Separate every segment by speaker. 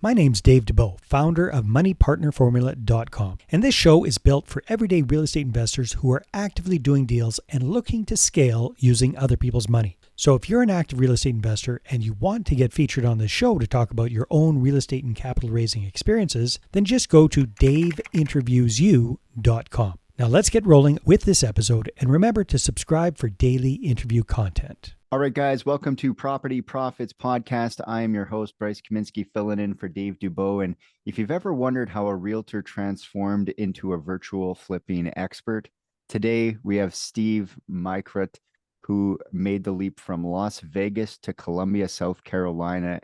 Speaker 1: My name's Dave Dubeau, founder of MoneyPartnerFormula.com, and this show is built for everyday real estate investors who are actively doing deals and looking to scale using other people's money. So if you're an active real estate investor and you want to get featured on this show to talk about your own real estate and capital raising experiences, then just go to daveinterviewsyou.com. Now let's get rolling with this episode, and remember to subscribe for daily interview content.
Speaker 2: All right, guys, welcome to Property Profits Podcast. I am your host, Bryce Kaminsky, filling in for Dave Dubeau. And if you've ever wondered how a realtor transformed into a virtual flipping expert, today we have Steve Mikrut, who made the leap from Las Vegas to Columbia, South Carolina,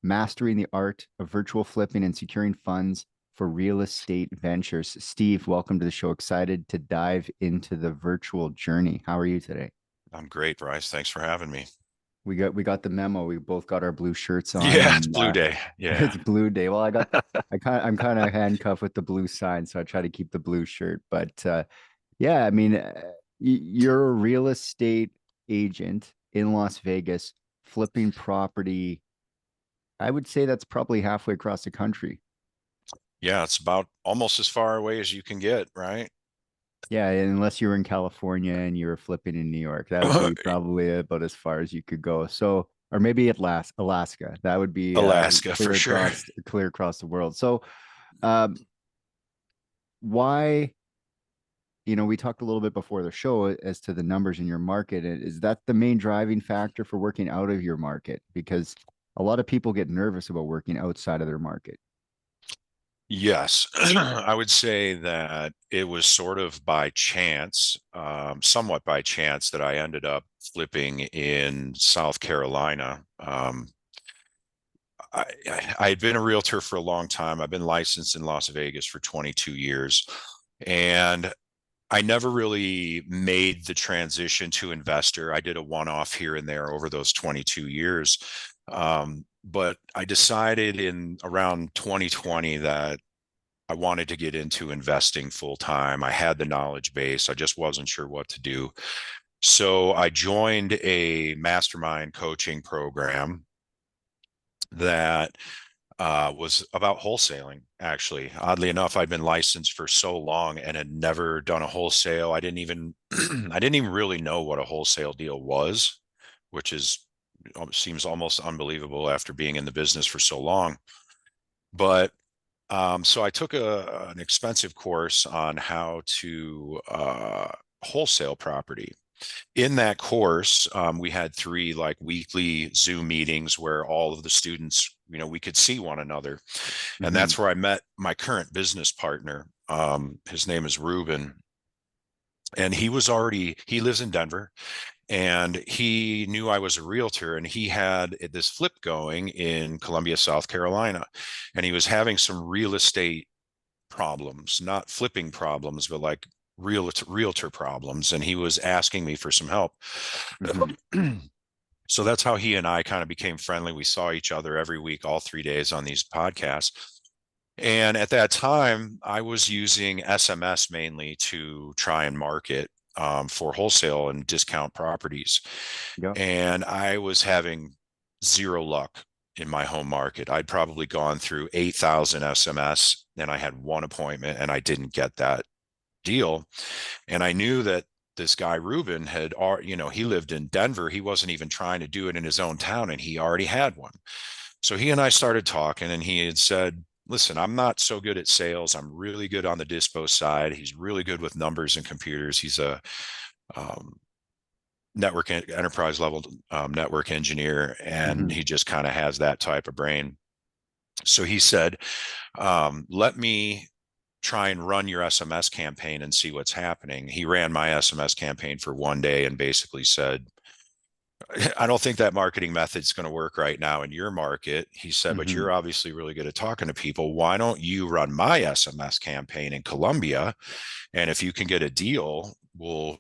Speaker 2: mastering the art of virtual flipping and securing funds for real estate ventures. Steve, welcome to the show. Excited to dive into the virtual journey. How are you today?
Speaker 3: I'm great, Bryce. Thanks for having me.
Speaker 2: We got the memo. We both got our blue shirts on.
Speaker 3: Yeah, it's blue day. Yeah,
Speaker 2: it's blue day. Well, I'm kind of handcuffed with the blue sign, so I try to keep the blue shirt. But yeah, I mean, you're a real estate agent in Las Vegas, flipping property. I would say that's probably halfway across the country.
Speaker 3: yeah, it's about almost as far away as you can get, right?
Speaker 2: Yeah, unless you were in California and you were flipping in New York, that would be probably about as far as you could go. So, or maybe Alaska. That would be
Speaker 3: Alaska for sure.
Speaker 2: Clear across the world. So, why? We talked a little bit before the show as to the numbers in your market. Is that the main driving factor for working out of your market? Because a lot of people get nervous about working outside of their market.
Speaker 3: Yes, I would say that it was sort of by chance, somewhat by chance, that I ended up flipping in South Carolina. I had been a realtor for a long time. I've been licensed in Las Vegas for 22 years, and I never really made the transition to investor. I did a one-off here and there over those 22 years. But I decided in around 2020 that I wanted to get into investing full time. I had the knowledge base. I just wasn't sure what to do. So I joined a mastermind coaching program that was about wholesaling. Actually, oddly enough, I'd been licensed for so long and had never done a wholesale. I didn't even I didn't even really know what a wholesale deal was, which seems almost unbelievable after being in the business for so long. But so I took an expensive course on how to wholesale property. In that course, we had 3 weekly Zoom meetings where all of the students, we could see one another. Mm-hmm. And that's where I met my current business partner. His name is Ruben. And he lives in Denver, and he knew I was a realtor, and he had this flip going in Columbia, South Carolina, and he was having some real estate problems, not flipping problems, but like realtor problems. And he was asking me for some help. Mm-hmm. So that's how he and I kind of became friendly. We saw each other every week, all 3 days on these podcasts. And at that time, I was using SMS mainly to try and market for wholesale and discount properties. Yep. And I was having zero luck in my home market. I'd probably gone through 8,000 SMS, and I had one appointment, and I didn't get that deal. And I knew that this guy, Ruben, he lived in Denver. He wasn't even trying to do it in his own town, and he already had one. So he and I started talking, and he had said, listen, I'm not so good at sales. I'm really good on the dispo side. He's really good with numbers and computers. He's a enterprise level network engineer, and he just kind of has that type of brain. So he said, let me try and run your SMS campaign and see what's happening. He ran my SMS campaign for one day and basically said, I don't think that marketing method's going to work right now in your market. He said, but you're obviously really good at talking to people. Why don't you run my SMS campaign in Columbia? And if you can get a deal,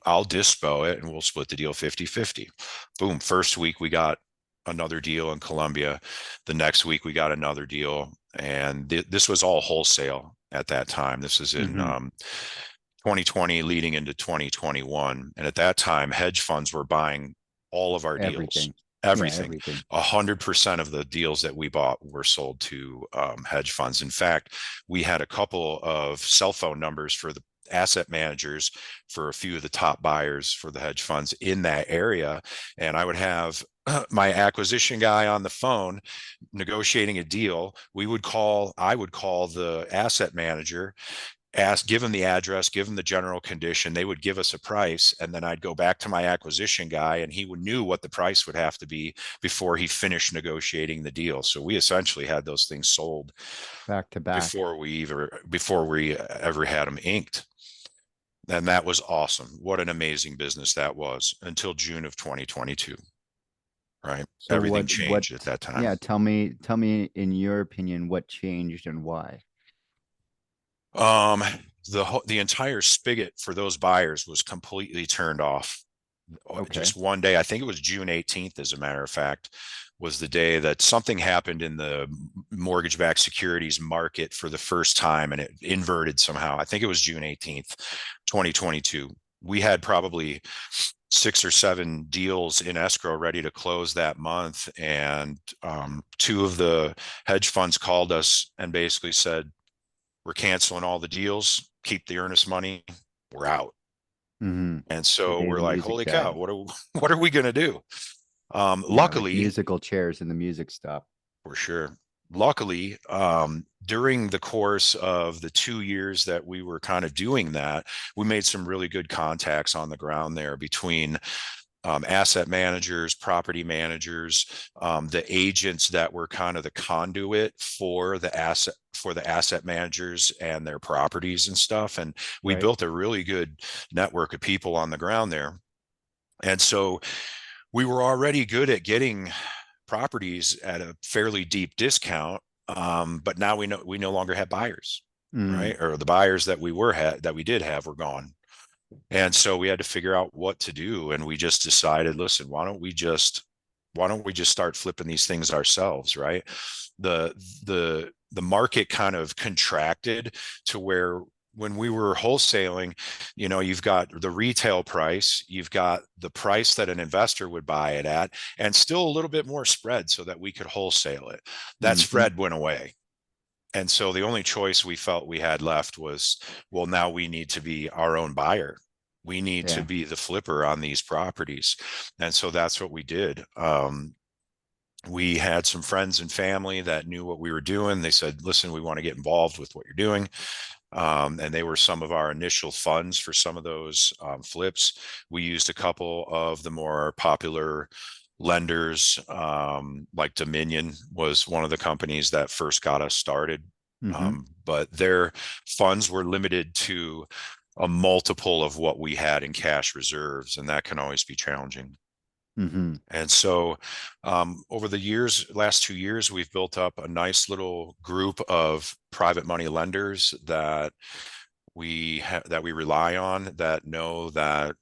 Speaker 3: I'll dispo it and we'll split the deal 50-50. Boom. First week, we got another deal in Columbia. The next week, we got another deal. And this was all wholesale at that time. This is in 2020 leading into 2021. And at that time, hedge funds were buying all of our deals.
Speaker 2: Yeah,
Speaker 3: Everything.
Speaker 2: everything.
Speaker 3: 100% of the deals that we bought were sold to hedge funds. In fact, we had a couple of cell phone numbers for the asset managers for a few of the top buyers for the hedge funds in that area. And I would have my acquisition guy on the phone negotiating a deal. I would call the asset manager, give them the address, give them the general condition. They would give us a price, and then I'd go back to my acquisition guy, and he knew what the price would have to be before he finished negotiating the deal. So we essentially had those things sold
Speaker 2: Back to back.
Speaker 3: before we ever had them inked. And that was awesome. What an amazing business that was until June of 2022. Right?
Speaker 2: So
Speaker 3: Everything
Speaker 2: what,
Speaker 3: changed at that time.
Speaker 2: yeah, tell me in your opinion, what changed and why?
Speaker 3: Um, the entire spigot for those buyers was completely turned off.
Speaker 2: Okay.
Speaker 3: Just one day, I think it was June 18th, as a matter of fact, was the day that something happened in the mortgage-backed securities market for the first time, and it inverted somehow. I think it was June 18th, 2022. We had probably 6 or 7 deals in escrow ready to close that month, and two of the hedge funds called us and basically said, we're canceling all the deals, keep the earnest money, we're out.
Speaker 2: Mm-hmm.
Speaker 3: And
Speaker 2: The
Speaker 3: so
Speaker 2: day
Speaker 3: we're
Speaker 2: the
Speaker 3: like,
Speaker 2: music
Speaker 3: holy cow,
Speaker 2: died.
Speaker 3: what are we going to do?
Speaker 2: Yeah, like
Speaker 3: Luckily,
Speaker 2: musical chairs and the music stopped.
Speaker 3: for sure. Luckily, during the course of the 2 years that we were kind of doing that, we made some really good contacts on the ground there between asset managers, property managers, the agents that were kind of the conduit for the asset managers and their properties and stuff. And we
Speaker 2: Right.
Speaker 3: built a really good network of people on the ground there. And so we were already good at getting properties at a fairly deep discount. But now we no longer have buyers,
Speaker 2: Mm.
Speaker 3: right? Or the buyers that we did have were gone. And so we had to figure out what to do. And we just decided, listen, why don't we just start flipping these things ourselves, right? The the market kind of contracted to where when we were wholesaling, you've got the retail price, you've got the price that an investor would buy it at, and still a little bit more spread so that we could wholesale it. That
Speaker 2: Mm-hmm.
Speaker 3: spread went away. And so the only choice we felt we had left was, well, now we need to be our own buyer. We need to
Speaker 2: Yeah.
Speaker 3: be the flipper on these properties. And so that's what we did. We had some friends and family that knew what we were doing. They said, listen, we want to get involved with what you're doing. And they were some of our initial funds for some of those flips. We used a couple of the more popular lenders, like Dominion was one of the companies that first got us started.
Speaker 2: Mm-hmm.
Speaker 3: But their funds were limited to a multiple of what we had in cash reserves, and that can always be challenging.
Speaker 2: Mm-hmm.
Speaker 3: And so, over the last 2 years, we've built up a nice little group of private money lenders that we rely on, that know that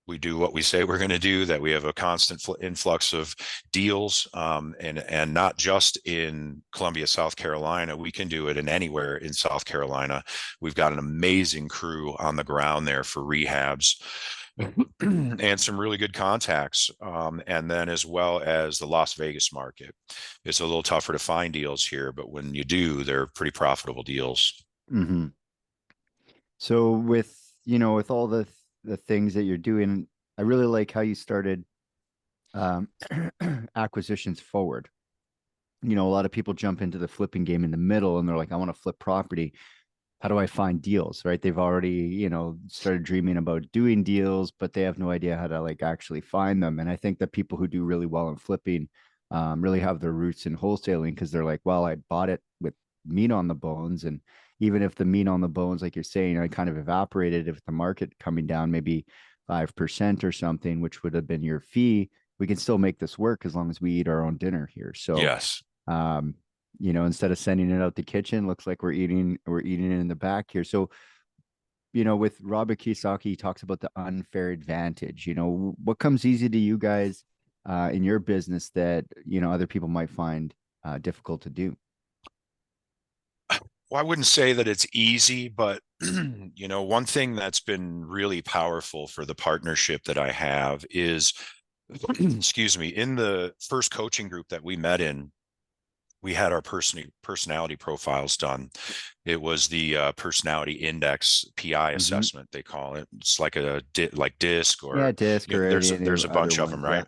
Speaker 3: we do what we say we're going to do, that we have a constant influx of deals, and not just in Columbia, South Carolina. We can do it in anywhere in South Carolina. We've got an amazing crew on the ground there for rehabs. And some really good contacts. And then as well as the Las Vegas market. It's a little tougher to find deals here, but when you do, they're pretty profitable deals.
Speaker 2: Mm-hmm. So with all the things that you're doing, I really like how you started um, acquisitions forward. A lot of people jump into the flipping game in the middle and they're like, I want to flip property. How do I find deals? Right. They've already, started dreaming about doing deals, but they have no idea how to like actually find them. And I think that people who do really well in flipping really have their roots in wholesaling because they're like, well, I bought it with meat on the bones. And even if the meat on the bones, like you're saying, I kind of evaporated, if the market coming down maybe 5% or something, which would have been your fee, we can still make this work as long as we eat our own dinner here. So,
Speaker 3: Yes.
Speaker 2: um, instead of sending it out the kitchen, looks like we're eating it in the back here. So, with Robert Kiyosaki, he talks about the unfair advantage. What comes easy to you guys in your business that other people might find difficult to do?
Speaker 3: Well, I wouldn't say that it's easy, but one thing that's been really powerful for the partnership that I have is excuse me, in the first coaching group that we met in, we had our personality profiles done. It was the personality index PI
Speaker 2: Mm-hmm.
Speaker 3: assessment, they call it. It's like like DISC,
Speaker 2: Yeah,
Speaker 3: or
Speaker 2: disc or any of
Speaker 3: there's
Speaker 2: the
Speaker 3: a
Speaker 2: other
Speaker 3: bunch of
Speaker 2: ones.
Speaker 3: them,
Speaker 2: Yeah.
Speaker 3: right?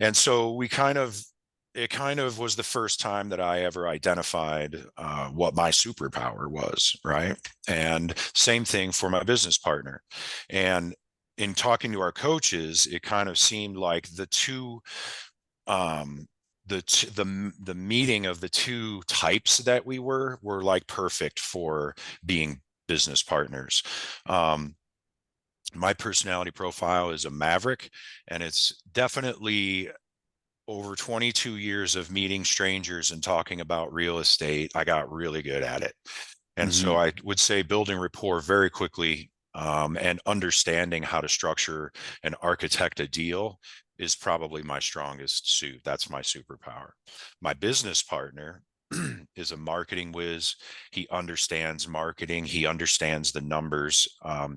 Speaker 3: And so it kind of was the first time that I ever identified what my superpower was, right? And same thing for my business partner. And in talking to our coaches, it kind of seemed like the two um the meeting of the two types that we were like perfect for being business partners. My personality profile is a maverick, and it's definitely over 22 years of meeting strangers and talking about real estate, I got really good at it. And
Speaker 2: Mm-hmm.
Speaker 3: so I would say building rapport very quickly, and understanding how to structure and architect a deal is probably my strongest suit. That's my superpower. My business partner is a marketing whiz. He understands marketing. He understands the numbers.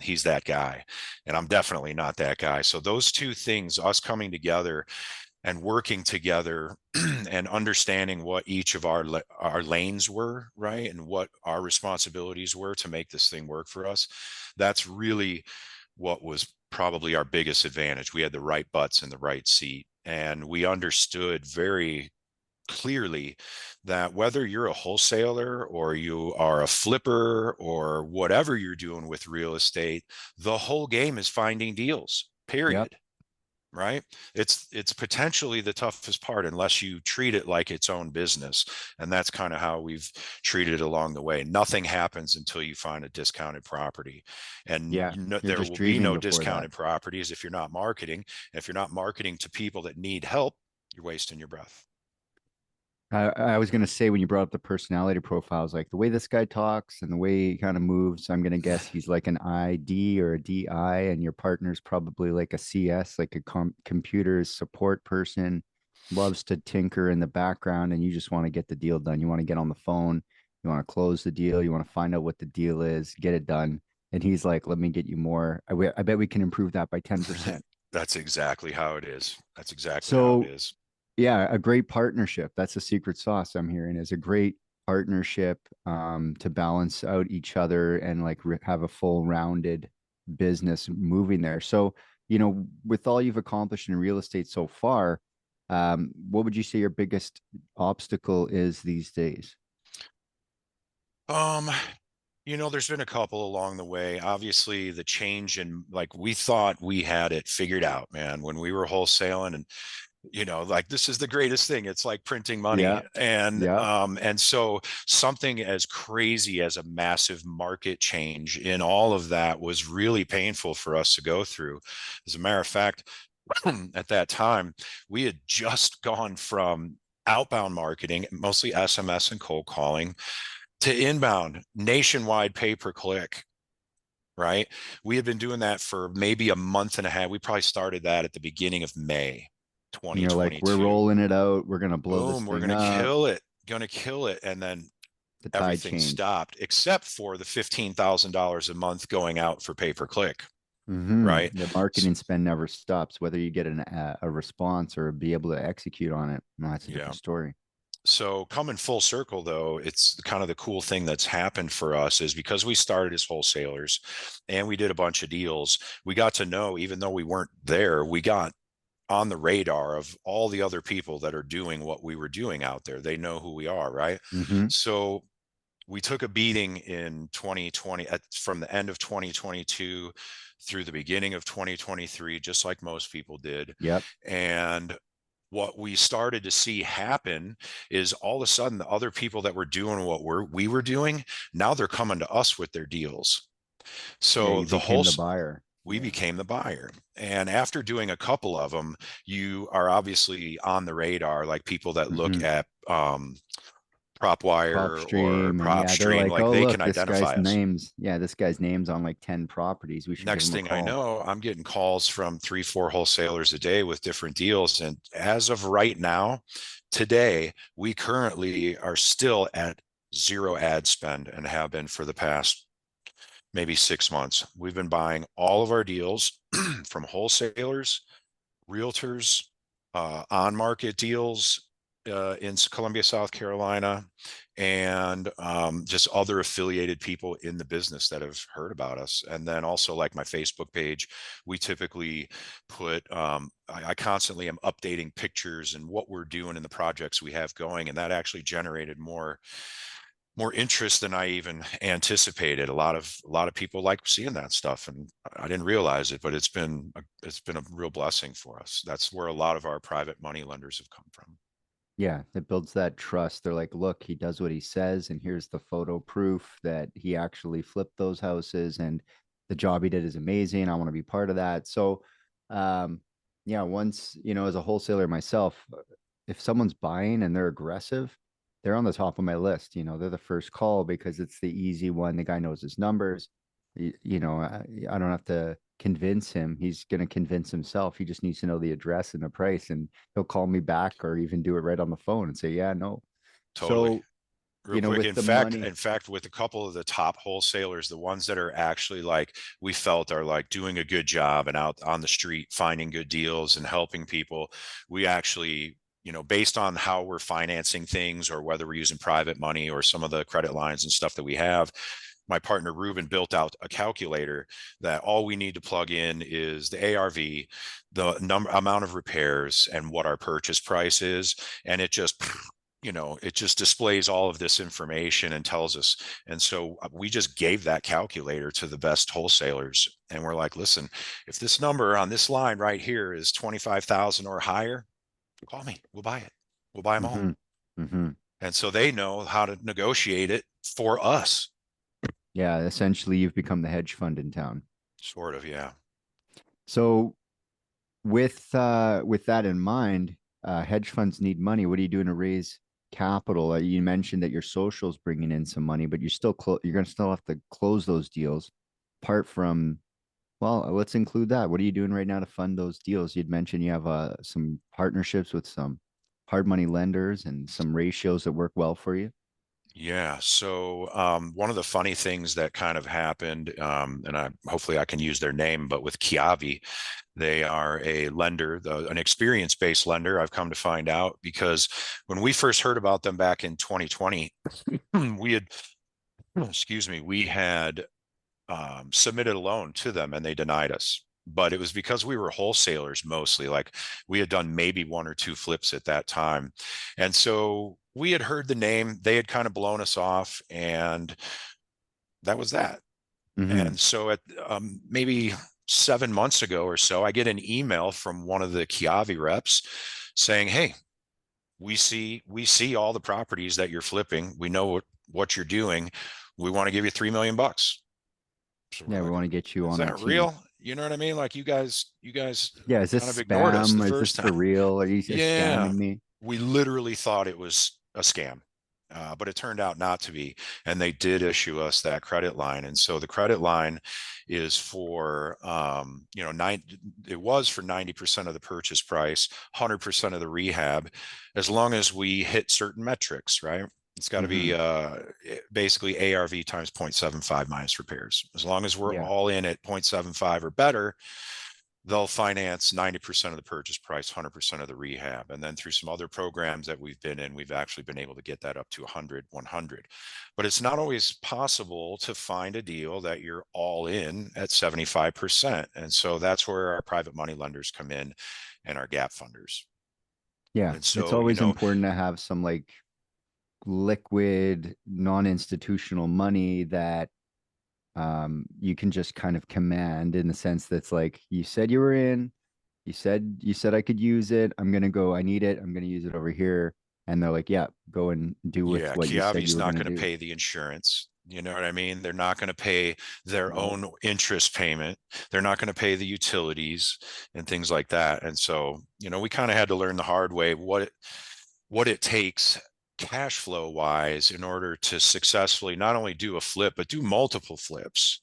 Speaker 3: He's that guy. And I'm definitely not that guy. So those two things, us coming together and working together and understanding what each of our lanes were, right, and what our responsibilities were to make this thing work for us, that's really what was probably our biggest advantage. We had the right butts in the right seat, and we understood very clearly that whether you're a wholesaler or you are a flipper or whatever you're doing with real estate, the whole game is finding deals,
Speaker 2: Yep.
Speaker 3: period. Right? It's potentially the toughest part unless you treat it like its own business. And that's kind of how we've treated it along the way. Nothing happens until you find a discounted property. And
Speaker 2: Yeah. You're
Speaker 3: there
Speaker 2: just
Speaker 3: will be
Speaker 2: dreaming
Speaker 3: no
Speaker 2: before that.
Speaker 3: discounted properties if you're not marketing. And if you're not marketing to people that need help, you're wasting your breath.
Speaker 2: I was gonna say when you brought up the personality profiles, like the way this guy talks and the way he kind of moves, I'm gonna guess he's like an ID or a DI, and your partner's probably like a CS, like a computer support person, loves to tinker in the background, and you just want to get the deal done. You want to get on the phone, you want to close the deal, you want to find out what the deal is, get it done. And he's like, "Let me get you more. I bet we can improve that by 10%."
Speaker 3: That's exactly how it is. That's exactly how it
Speaker 2: So
Speaker 3: is.
Speaker 2: yeah, a great partnership. That's the secret sauce I'm hearing is a great partnership to balance out each other and like have a full rounded business moving there. So, with all you've accomplished in real estate so far, what would you say your biggest obstacle is these days?
Speaker 3: Um, there's been a couple along the way. Obviously, the change in, like, we thought we had it figured out, man, when we were wholesaling, and like, this is the greatest thing. It's like printing
Speaker 2: Yeah,
Speaker 3: money. And
Speaker 2: yeah.
Speaker 3: so something as crazy as a massive market change in all of that was really painful for us to go through. As a matter of fact, at that time, we had just gone from outbound marketing, mostly SMS and cold calling, to inbound nationwide pay per click. Right. We had been doing that for maybe a month and a half. We probably started that at the beginning of May
Speaker 2: And you're like, we're
Speaker 3: 2022.
Speaker 2: rolling it out. We're gonna blow this
Speaker 3: Boom, we're
Speaker 2: thing
Speaker 3: going to
Speaker 2: up.
Speaker 3: kill it. Going to kill it. And then
Speaker 2: The tide
Speaker 3: everything
Speaker 2: changed.
Speaker 3: stopped except for the $15,000 a month going out for pay per click. Right.
Speaker 2: The marketing spend never stops, whether you get a response or be able to execute on it. No, that's a
Speaker 3: Yeah.
Speaker 2: different story.
Speaker 3: So coming full circle, though, it's kind of the cool thing that's happened for us is because we started as wholesalers and we did a bunch of deals, we got to know, even though we weren't there, we got on the radar of all the other people that are doing what we were doing out there. They know who we are, right?
Speaker 2: Mm-hmm.
Speaker 3: So we took a beating in 2020, from the end of 2022 through the beginning of 2023, just like most people did.
Speaker 2: Yep.
Speaker 3: And what we started to see happen is all of a sudden the other people that were doing what we were doing, now they're coming to us with their deals.
Speaker 2: Yeah,
Speaker 3: So
Speaker 2: you became the buyer.
Speaker 3: we
Speaker 2: Yeah.
Speaker 3: became the buyer. And after doing a couple of them, you are obviously on the radar, like people that look
Speaker 2: Mm-hmm.
Speaker 3: at
Speaker 2: Prop
Speaker 3: PropWire or
Speaker 2: stream, and yeah, they're
Speaker 3: PropStream,
Speaker 2: like,
Speaker 3: like
Speaker 2: oh
Speaker 3: they can
Speaker 2: look, this guy's
Speaker 3: identify us.
Speaker 2: names. Yeah, this guy's name's on like 10 properties. We should give
Speaker 3: Next
Speaker 2: him a
Speaker 3: thing I
Speaker 2: call.
Speaker 3: know, I'm getting calls from 3, 4 wholesalers a day with different deals. And as of right now, today, we currently are still at zero ad spend and have been for the past maybe 6 months. We've been buying all of our deals from wholesalers, realtors, on market deals in Columbia, South Carolina, and just other affiliated people in the business that have heard about us. And then also, like my Facebook page, we typically put, I constantly am updating pictures and what we're doing in the projects we have going. And that actually generated more interest than I even anticipated. A lot of people like seeing that stuff, and I didn't realize it, but it's been a real blessing for us. That's where a lot of our private money lenders have come from.
Speaker 2: Yeah, it builds that trust. They're like, look, he does what he says, and here's the photo proof that he actually flipped those houses, and the job he did is amazing. I want to be part of that. So, um, yeah, once, as a wholesaler myself, if someone's buying and they're aggressive, they're on the top of my list. They're the first call because it's the easy one. The guy knows his numbers. I don't have to convince him. He's going to convince himself. He just needs to know the address and the price, and he'll call me back or even do it right on the phone and say, yeah, no.
Speaker 3: Totally.
Speaker 2: So,
Speaker 3: Real quick,
Speaker 2: with
Speaker 3: in
Speaker 2: the
Speaker 3: fact,
Speaker 2: money.
Speaker 3: with a couple of the top wholesalers, the ones that are actually like we felt are like doing a good job and out on the street finding good deals and helping people, we actually, based on how we're financing things or whether we're using private money or some of the credit lines and stuff that we have, my partner Ruben built out a calculator that all we need to plug in is the ARV, the amount of repairs, and what our purchase price is, and it just displays all of this information and tells us. And so we just gave that calculator to the best wholesalers, and we're like, listen, if this number on this line right here is 25,000 or higher, call me, we'll buy it, we'll buy them all.
Speaker 2: Mm-hmm, mm-hmm.
Speaker 3: And so they know how to negotiate it for us.
Speaker 2: Yeah, essentially, you've become the hedge fund in town.
Speaker 3: Sort of, yeah.
Speaker 2: So, with that in mind, hedge funds need money. What are you doing to raise capital? You mentioned that your social's bringing in some money, but you're going to still have to close those deals. Apart from, well, let's include that. What are you doing right now to fund those deals? You'd mentioned you have some partnerships with some hard money lenders and some ratios that work well for you.
Speaker 3: Yeah. So one of the funny things that kind of happened, and hopefully I can use their name, but with Kiavi, they are a lender, an experience-based lender. I've come to find out because when we first heard about them back in 2020, we had, excuse me, we had submitted a loan to them and they denied us. But it was because we were wholesalers mostly. Like we had done maybe one or two flips at that time. And so we had heard the name, they had kind of blown us off, and that was that.
Speaker 2: Mm-hmm.
Speaker 3: And so at maybe 7 months ago or so, I get an email from one of the Kiavi reps saying, hey, we see all the properties that you're flipping. We know what you're doing. We want to give you $3 million. So we're
Speaker 2: Yeah, we
Speaker 3: like,
Speaker 2: want to get you
Speaker 3: is
Speaker 2: on our
Speaker 3: that
Speaker 2: team.
Speaker 3: real? You know what I mean? Like you guys
Speaker 2: Yeah, is
Speaker 3: kind
Speaker 2: this
Speaker 3: of ignored us the
Speaker 2: spam? Is this
Speaker 3: first
Speaker 2: for
Speaker 3: time.
Speaker 2: real? Are you
Speaker 3: Yeah,
Speaker 2: scamming me?
Speaker 3: we literally thought it was a scam, but it turned out not to be. And they did issue us that credit line. And so the credit line is for, it was for 90% of the purchase price, 100% of the rehab, as long as we hit certain metrics, right? It's got to
Speaker 2: Mm-hmm.
Speaker 3: be basically ARV times 0.75 minus repairs. As long as we're
Speaker 2: Yeah.
Speaker 3: all in at 0.75 or better, they'll finance 90% of the purchase price, 100% of the rehab. And then through some other programs that we've been in, we've actually been able to get that up to 100. But it's not always possible to find a deal that you're all in at 75%. And so that's where our private money lenders come in and our gap funders.
Speaker 2: Yeah.
Speaker 3: And
Speaker 2: It's
Speaker 3: so,
Speaker 2: always important to have some like liquid, non-institutional money that you can just kind of command in the sense that's like you said you were in, you said I could use it. I'm gonna go, I need it, I'm gonna use it over here. And they're like, yeah, go and do with
Speaker 3: yeah,
Speaker 2: what you said you
Speaker 3: Kiavi's
Speaker 2: were
Speaker 3: not
Speaker 2: gonna
Speaker 3: going to
Speaker 2: do.
Speaker 3: pay the insurance. You know what I mean? They're not going to pay their
Speaker 2: No.
Speaker 3: own interest payment. They're not going to pay the utilities and things like that. And so, we kind of had to learn the hard way what it takes cash flow wise in order to successfully not only do a flip, but do multiple flips.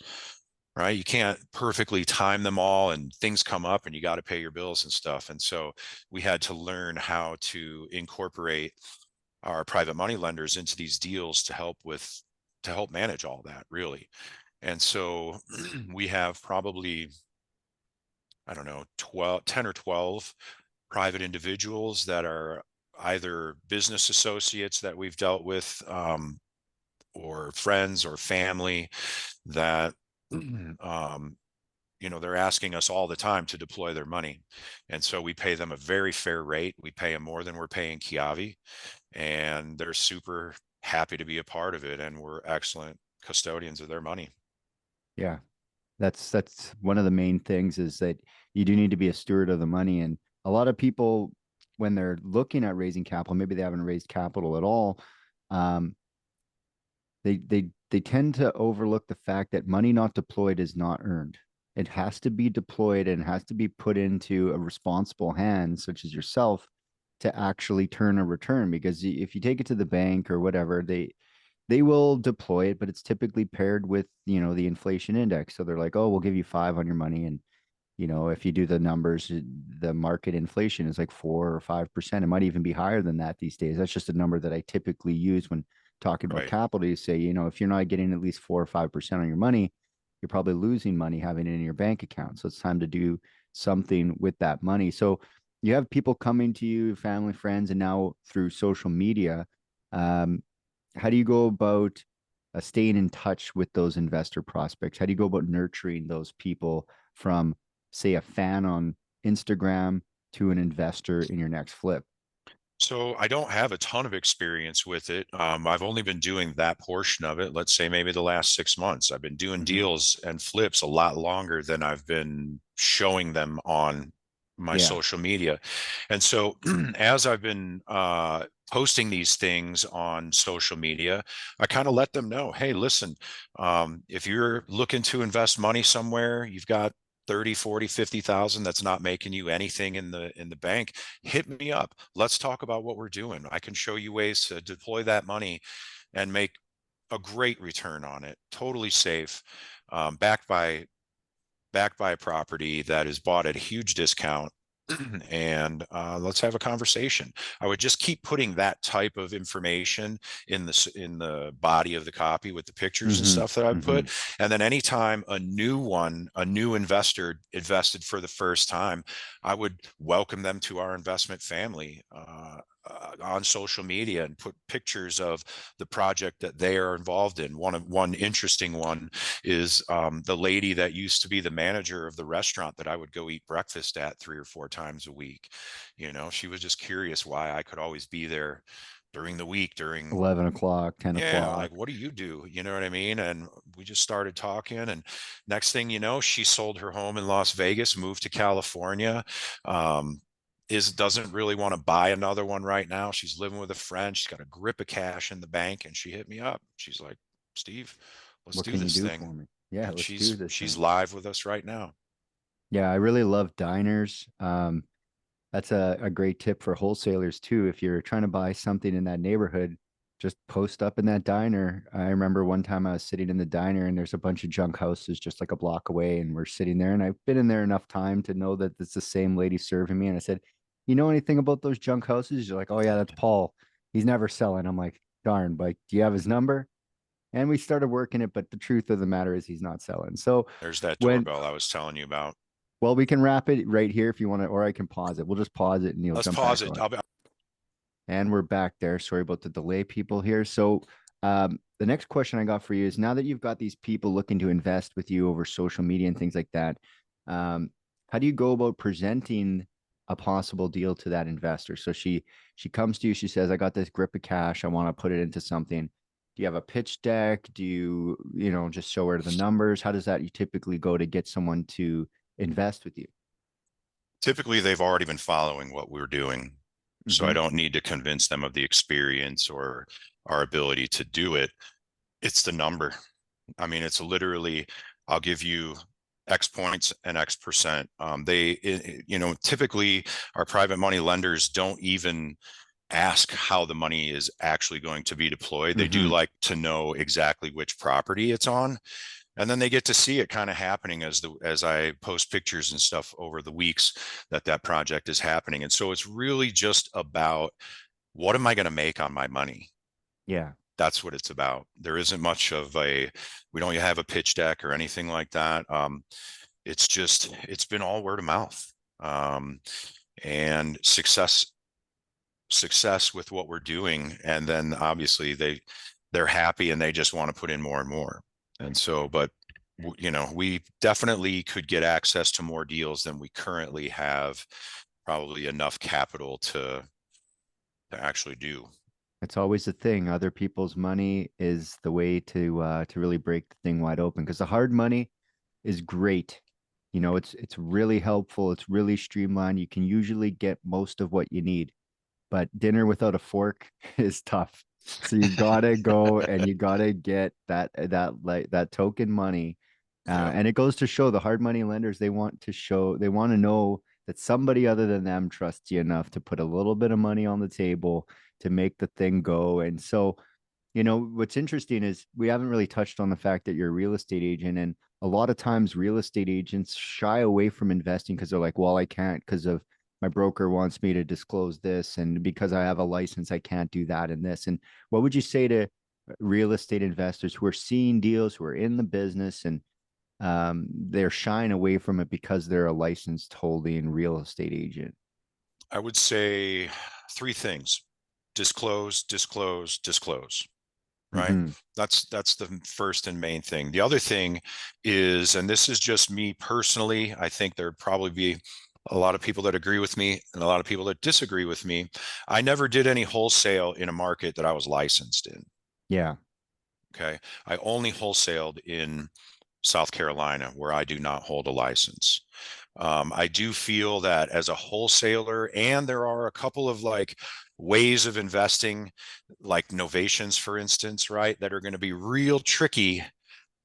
Speaker 3: Right? You can't perfectly time them all and things come up and you got to pay your bills and stuff. And so we had to learn how to incorporate our private money lenders into these deals to help manage all that really. And so we have probably, I don't know, 10 or 12 private individuals that are either business associates that we've dealt with, or friends or family that they're asking us all the time to deploy their money. And so we pay them a very fair rate. We pay them more than we're paying Kiavi, and they're super happy to be a part of it. And we're excellent custodians of their money.
Speaker 2: Yeah. That's one of the main things, is that you do need to be a steward of the money. And a lot of people, when they're looking at raising capital, maybe they haven't raised capital at all. Um, they tend to overlook the fact that money not deployed is not earned. It has to be deployed and has to be put into a responsible hand, such as yourself, to actually turn a return. Because if you take it to the bank or whatever, they will deploy it, but it's typically paired with, the inflation index. So they're like, oh, we'll give you 5 on your money. And, if you do the numbers, the market inflation is like 4 or 5%. It might even be higher than that these days. That's just a number that I typically use when talking about
Speaker 3: Right.
Speaker 2: capital. You say, if you're not getting at least 4 or 5% on your money, you're probably losing money having it in your bank account. So it's time to do something with that money. So you have people coming to you, family, friends, and now through social media. Um, how do you go about staying in touch with those investor prospects? How do you go about nurturing those people from, say, a fan on Instagram to an investor in your next flip?
Speaker 3: So I don't have a ton of experience with it. I've only been doing that portion of it. Let's say maybe the last 6 months. I've been doing
Speaker 2: Mm-hmm.
Speaker 3: deals and flips a lot longer than I've been showing them on my
Speaker 2: Yeah.
Speaker 3: social media. And so as I've been posting these things on social media, I kind of let them know, hey, listen, if you're looking to invest money somewhere, you've got 30, 40, 50,000 that's not making you anything in the bank, hit me up. Let's talk about what we're doing. I can show you ways to deploy that money and make a great return on it, totally safe, backed by a property that is bought at a huge discount. And let's have a conversation. I would just keep putting that type of information in the body of the copy with the pictures and
Speaker 2: Mm-hmm.
Speaker 3: stuff that I
Speaker 2: Mm-hmm.
Speaker 3: put. And then anytime a new investor invested for the first time, I would welcome them to our investment family on social media and put pictures of the project that they are involved in. One interesting one is the lady that used to be the manager of the restaurant that I would go eat breakfast at 3 or 4 times a week. She was just curious why I could always be there during the week, during
Speaker 2: 11 o'clock, 10
Speaker 3: yeah,
Speaker 2: o'clock.
Speaker 3: like, what do you do? You know what I mean? And we just started talking, and next thing you know, she sold her home in Las Vegas, moved to California. Um, is doesn't really want to buy another one right now. She's living with a friend. She's got a grip of cash in the bank, and she hit me up. She's like, Steve, let's
Speaker 2: What
Speaker 3: do
Speaker 2: can you
Speaker 3: this
Speaker 2: do for
Speaker 3: thing.
Speaker 2: me? Yeah,
Speaker 3: And
Speaker 2: let's do
Speaker 3: she's
Speaker 2: this
Speaker 3: she's
Speaker 2: thing.
Speaker 3: live with us right now.
Speaker 2: Yeah, I really love diners. That's a great tip for wholesalers too. If you're trying to buy something in that neighborhood, just post up in that diner. I remember one time I was sitting in the diner and there's a bunch of junk houses just like a block away, and we're sitting there, and I've been in there enough time to know that it's the same lady serving me. And I said, "You know anything about those junk houses?" You're like, "Oh yeah, that's Paul. He's never selling." I'm like, "Darn, but do you have his number?" And we started working it, but the truth of the matter is he's not selling. So
Speaker 3: There's that
Speaker 2: when
Speaker 3: doorbell I was telling you about.
Speaker 2: well, we can wrap it right here if you want to, or I can pause it. We'll just pause it and you'll
Speaker 3: Let's
Speaker 2: jump
Speaker 3: pause
Speaker 2: back
Speaker 3: it.
Speaker 2: on. And we're back there. Sorry about the delay, people here. So, the next question I got for you is, now that you've got these people looking to invest with you over social media and things like that, um, how do you go about presenting a possible deal to that investor? So she comes to you, she says, "I got this grip of cash. I want to put it into something." Do you have a pitch deck? Do you just show her the numbers? How does that you typically go to get someone to invest with you?
Speaker 3: Typically, they've already been following what we're doing. So I
Speaker 2: Mm-hmm.
Speaker 3: don't need to convince them of the experience or our ability to do it. It's the number. I mean, it's literally, I'll give you X points and X percent. Typically our private money lenders don't even ask how the money is actually going to be deployed. They do
Speaker 2: Mm-hmm.
Speaker 3: like to know exactly which property it's on. And then they get to see it kind of happening as I post pictures and stuff over the weeks that project is happening. And so it's really just about, what am I going to make on my money?
Speaker 2: Yeah.
Speaker 3: That's what it's about. There isn't much of we don't have a pitch deck or anything like that. It's been all word of mouth. Um, and success with what we're doing. And then obviously they're happy and they just want to put in more and more. And so, but we definitely could get access to more deals than we currently have, probably enough capital to actually do.
Speaker 2: It's always a thing. Other people's money is the way to really break the thing wide open, because the hard money is great. You know, it's really helpful. It's really streamlined. You can usually get most of what you need, but dinner without a fork is tough. So you gotta go and you gotta get that token money.
Speaker 3: Yeah.
Speaker 2: And it goes to show the hard money lenders, they want to know that somebody other than them trusts you enough to put a little bit of money on the table to make the thing go. And so, you know, what's interesting is we haven't really touched on the fact that you're a real estate agent. And a lot of times real estate agents shy away from investing because they're like, well, I can't because of my broker wants me to disclose this. And because I have a license, I can't do that and this. And what would you say to real estate investors who are seeing deals, who are in the business, and they're shying away from it because they're a licensed holding real estate agent?
Speaker 3: I would say three things: disclose, disclose, disclose. Right.
Speaker 2: Mm-hmm.
Speaker 3: That's the first and main thing. The other thing is, and this is just me personally, I think there'd probably be a lot of people that agree with me and a lot of people that disagree with me. I never did any wholesale in a market that I was licensed in.
Speaker 2: Yeah.
Speaker 3: Okay. I only wholesaled in South Carolina, where I do not hold a license. I do feel that as a wholesaler, and there are a couple of like ways of investing, like novations, for instance, right, that are going to be real tricky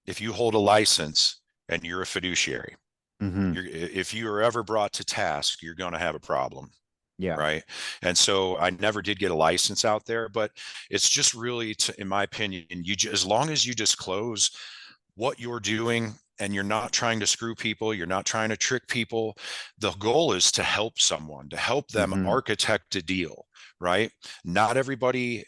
Speaker 3: if you hold a license and you're a fiduciary.
Speaker 2: Mm-hmm.
Speaker 3: If you are ever brought to task, you're going to have a problem.
Speaker 2: Yeah.
Speaker 3: Right. And so I never did get a license out there, but it's just really, in my opinion, as long as you disclose what you're doing and you're not trying to screw people, you're not trying to trick people. The goal is to help someone, to help them
Speaker 2: Mm-hmm.
Speaker 3: architect a deal, right? Not everybody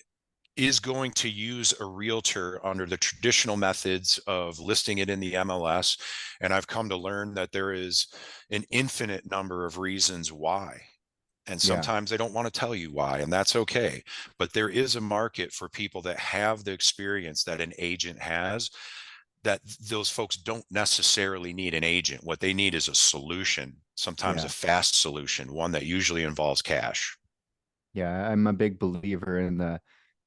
Speaker 3: is going to use a realtor under the traditional methods of listing it in the MLS. And I've come to learn that there is an infinite number of reasons why. And
Speaker 2: Yeah.
Speaker 3: sometimes they don't want to tell you why, and that's okay. But there is a market for people that have the experience that an agent has, that those folks don't necessarily need an agent. What they need is a solution, sometimes a
Speaker 2: Yeah.
Speaker 3: fast solution, one that usually involves cash.
Speaker 2: Yeah, I'm a big believer in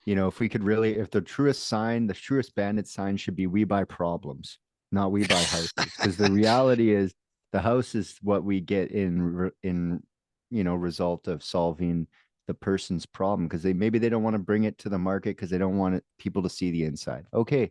Speaker 2: if we could really, if the truest bandit sign should be we buy problems, not we buy houses. Because the reality is the house is what we get result of solving the person's problem. Because maybe they don't want to bring it to the market because they don't want people to see the inside. Okay.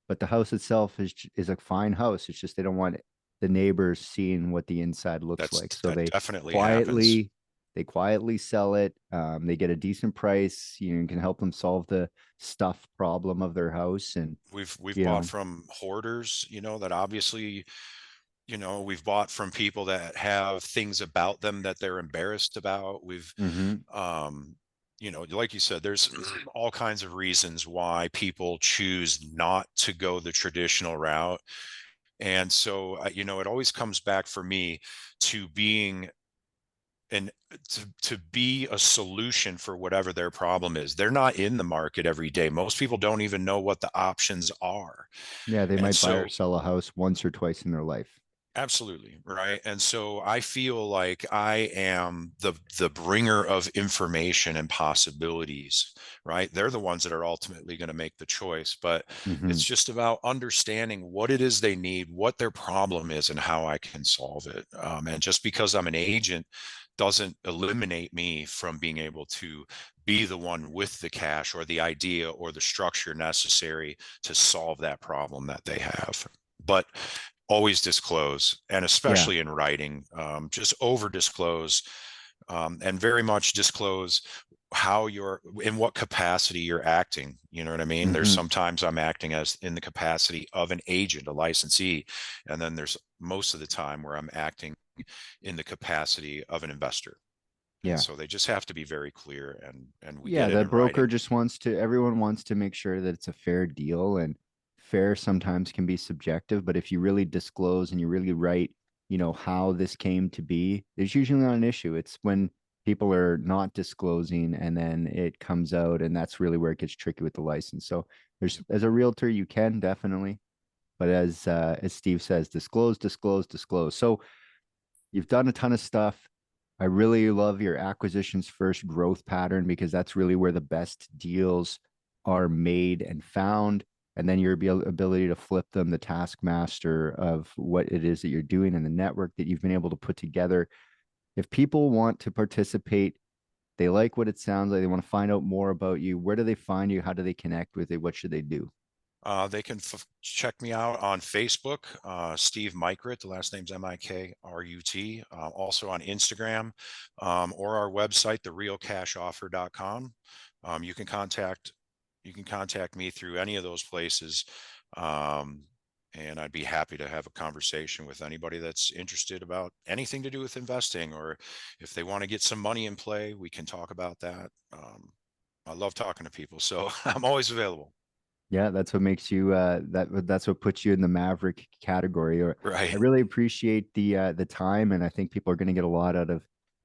Speaker 2: But the house itself is a fine house. It's just they don't want the neighbors seeing what the inside looks like. So
Speaker 3: That
Speaker 2: they
Speaker 3: definitely happens.
Speaker 2: quietly they quietly sell it. They get a decent price. You can help them solve the stuff problem of their house. And,
Speaker 3: We've
Speaker 2: you
Speaker 3: bought
Speaker 2: know,
Speaker 3: from hoarders, that obviously, we've bought from people that have things about them that they're embarrassed about. We've
Speaker 2: mm-hmm.
Speaker 3: like you said, there's all kinds of reasons why people choose not to go the traditional route. And so, it always comes back for me to being and to be a solution for whatever their problem is. They're not in the market every day. Most people don't even know what the options are.
Speaker 2: Yeah, they
Speaker 3: And
Speaker 2: might buy or
Speaker 3: so,
Speaker 2: sell a house once or twice in their life.
Speaker 3: absolutely, right? And so I feel like I am the bringer of information and possibilities, right? They're the ones that are ultimately going to make the choice, but
Speaker 2: Mm-hmm.
Speaker 3: it's just about understanding what it is they need, what their problem is, and how I can solve it. And just because I'm an agent doesn't eliminate me from being able to be the one with the cash or the idea or the structure necessary to solve that problem that they have. But always disclose, and
Speaker 2: Yeah.
Speaker 3: especially in writing, just over disclose, and very much disclose how you're, in what capacity you're acting. You know what I mean? There's
Speaker 2: Mm-hmm.
Speaker 3: sometimes I'm acting as in the capacity of an agent, a licensee, and then there's most of the time where I'm acting in the capacity of an investor. And
Speaker 2: Yeah.
Speaker 3: so they just have to be very clear, and we
Speaker 2: Yeah,
Speaker 3: get it
Speaker 2: the
Speaker 3: in
Speaker 2: broker
Speaker 3: writing.
Speaker 2: just everyone wants to make sure that it's a fair deal, and fair sometimes can be subjective, but if you really disclose and you really write, how this came to be, there's usually not an issue. It's when people are not disclosing and then it comes out, and that's really where it gets tricky with the license. So as a realtor, you can definitely, but as Steve says, disclose, disclose, disclose. So you've done a ton of stuff. I really love your acquisitions first growth pattern, because that's really where the best deals are made and found. And then your ability to flip them, the taskmaster of what it is that you're doing, and the network that you've been able to put together. If people want to participate, they like what it sounds like, they want to find out more about you, where do they find you? How do they connect with it? What should they do?
Speaker 3: They can check me out on Facebook, Steve Mikrut. The last name's Mikrut. Also on Instagram, or our website, therealcashoffer.com. You can contact me through any of those places, and I'd be happy to have a conversation with anybody that's interested about anything to do with investing, or if they want to get some money in play, we can talk about that. I love talking to people, so I'm always available.
Speaker 2: Yeah, that's what makes you that's what puts you in the maverick category. Or I
Speaker 3: Right.
Speaker 2: really appreciate the time, and I think people are going to get a lot out of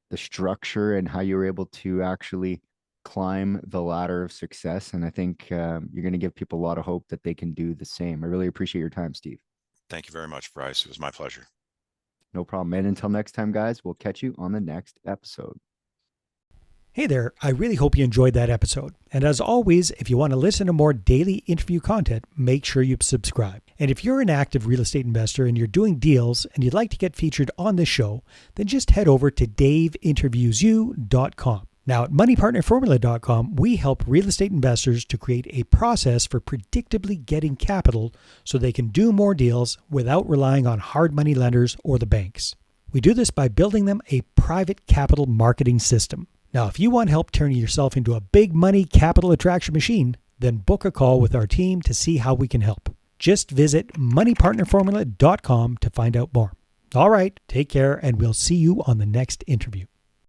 Speaker 2: the structure and how you were able to actually climb the ladder of success. And I think you're going to give people a lot of hope that they can do the same. I really appreciate your time, Steve.
Speaker 3: Thank you very much, Bryce. It was my pleasure.
Speaker 2: No problem. And until next time, guys, we'll catch you on the next episode.
Speaker 1: Hey there, I really hope you enjoyed that episode. And as always, if you want to listen to more daily interview content, make sure you subscribe. And if you're an active real estate investor and you're doing deals and you'd like to get featured on this show, then just head over to daveinterviewsyou.com. Now at moneypartnerformula.com, we help real estate investors to create a process for predictably getting capital so they can do more deals without relying on hard money lenders or the banks. We do this by building them a private capital marketing system. Now, if you want help turning yourself into a big money capital attraction machine, then book a call with our team to see how we can help. Just visit moneypartnerformula.com to find out more. All right, take care, and we'll see you on the next interview.